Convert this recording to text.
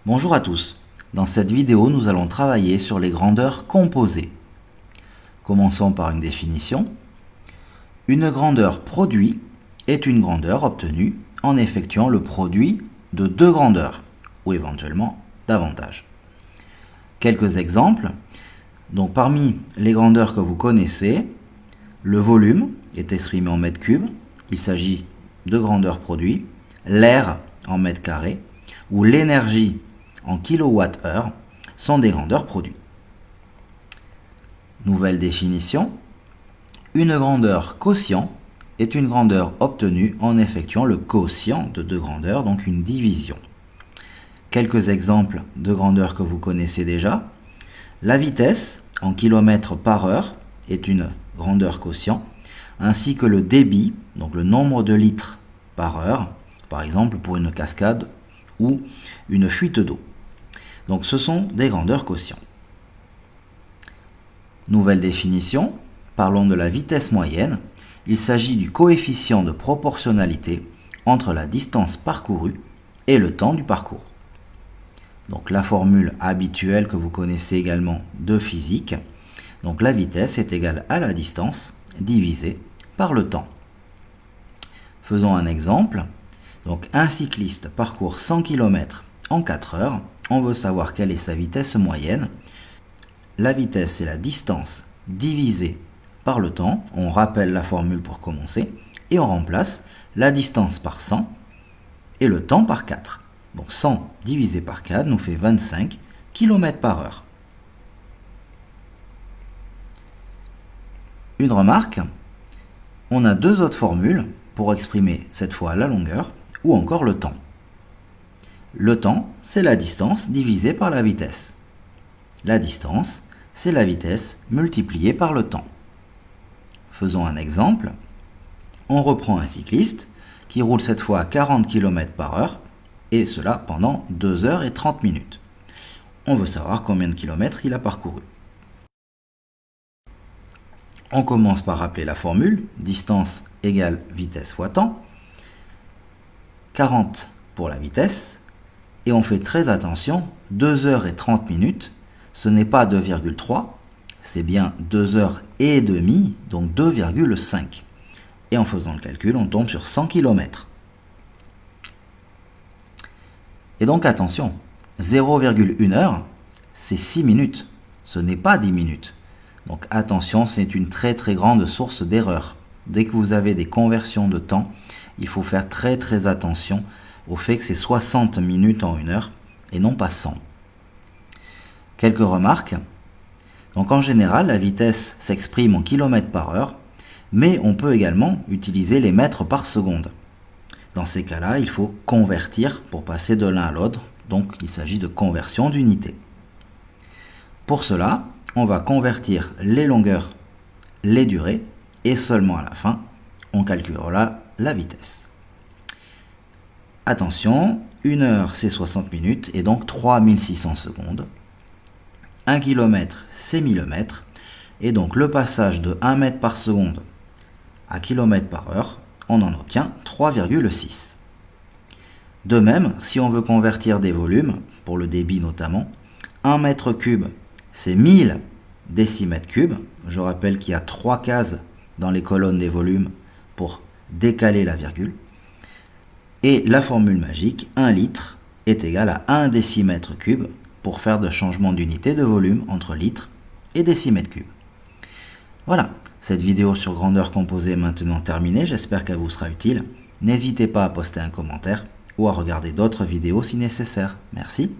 Bonjour à tous. Dans cette vidéo, nous allons travailler sur les grandeurs composées. Commençons par une définition. Une grandeur produit est une grandeur obtenue en effectuant le produit de deux grandeurs, ou éventuellement davantage. Quelques exemples. Donc parmi les grandeurs que vous connaissez, le volume est exprimé en mètres cubes. Il s'agit de grandeur produit. L'air en mètres carrés ou l'énergie en kWh sont des grandeurs produits. Nouvelle définition. Une grandeur quotient est une grandeur obtenue en effectuant le quotient de deux grandeurs, donc une division. Quelques exemples de grandeurs que vous connaissez déjà. La vitesse en km par heure est une grandeur quotient, ainsi que le débit, donc le nombre de litres par heure, par exemple pour une cascade ou une fuite d'eau. Donc ce sont des grandeurs quotients. Nouvelle définition, parlons de la vitesse moyenne. Il s'agit du coefficient de proportionnalité entre la distance parcourue et le temps du parcours. Donc la formule habituelle que vous connaissez également de physique. Donc la vitesse est égale à la distance divisée par le temps. Faisons un exemple. Donc un cycliste parcourt 100 km en 4 heures. On veut savoir quelle est sa vitesse moyenne. La vitesse, c'est la distance divisée par le temps. On rappelle la formule pour commencer. Et on remplace la distance par 100 et le temps par 4. Donc 100 divisé par 4 nous fait 25 km par heure. Une remarque, on a deux autres formules pour exprimer cette fois la longueur ou encore le temps. Le temps, c'est la distance divisée par la vitesse. La distance, c'est la vitesse multipliée par le temps. Faisons un exemple. On reprend un cycliste qui roule cette fois à 40 km par heure et cela pendant 2 heures et 30 minutes. On veut savoir combien de kilomètres il a parcouru. On commence par rappeler la formule, distance égale vitesse fois temps, 40 pour la vitesse, et on fait très attention, 2 heures et 30 minutes, ce n'est pas 2,3, c'est bien 2 heures et demie, donc 2,5. Et en faisant le calcul, on tombe sur 100 km. Et donc attention, 0,1 heure, c'est 6 minutes, ce n'est pas 10 minutes. Donc attention, c'est une très grande source d'erreur. Dès que vous avez des conversions de temps, il faut faire très attention au fait que c'est 60 minutes en 1 heure et non pas 100. Quelques remarques. Donc en général, la vitesse s'exprime en km par heure, mais on peut également utiliser les mètres par seconde. Dans ces cas-là, il faut convertir pour passer de l'un à l'autre, donc il s'agit de conversion d'unités. Pour cela, on va convertir les longueurs, les durées, et seulement à la fin, on calculera la vitesse. Attention, 1 heure c'est 60 minutes et donc 3600 secondes. 1 km c'est 1000 mètres et donc le passage de 1 mètre par seconde à km par heure, on en obtient 3,6. De même, si on veut convertir des volumes, pour le débit notamment, 1 mètre cube c'est 1000 décimètres cubes. Je rappelle qu'il y a 3 cases dans les colonnes des volumes pour décaler la virgule. Et la formule magique, 1 litre est égal à 1 décimètre cube pour faire de changement d'unité de volume entre litres et décimètres cubes. Voilà, cette vidéo sur grandeur composée est maintenant terminée. J'espère qu'elle vous sera utile. N'hésitez pas à poster un commentaire ou à regarder d'autres vidéos si nécessaire. Merci.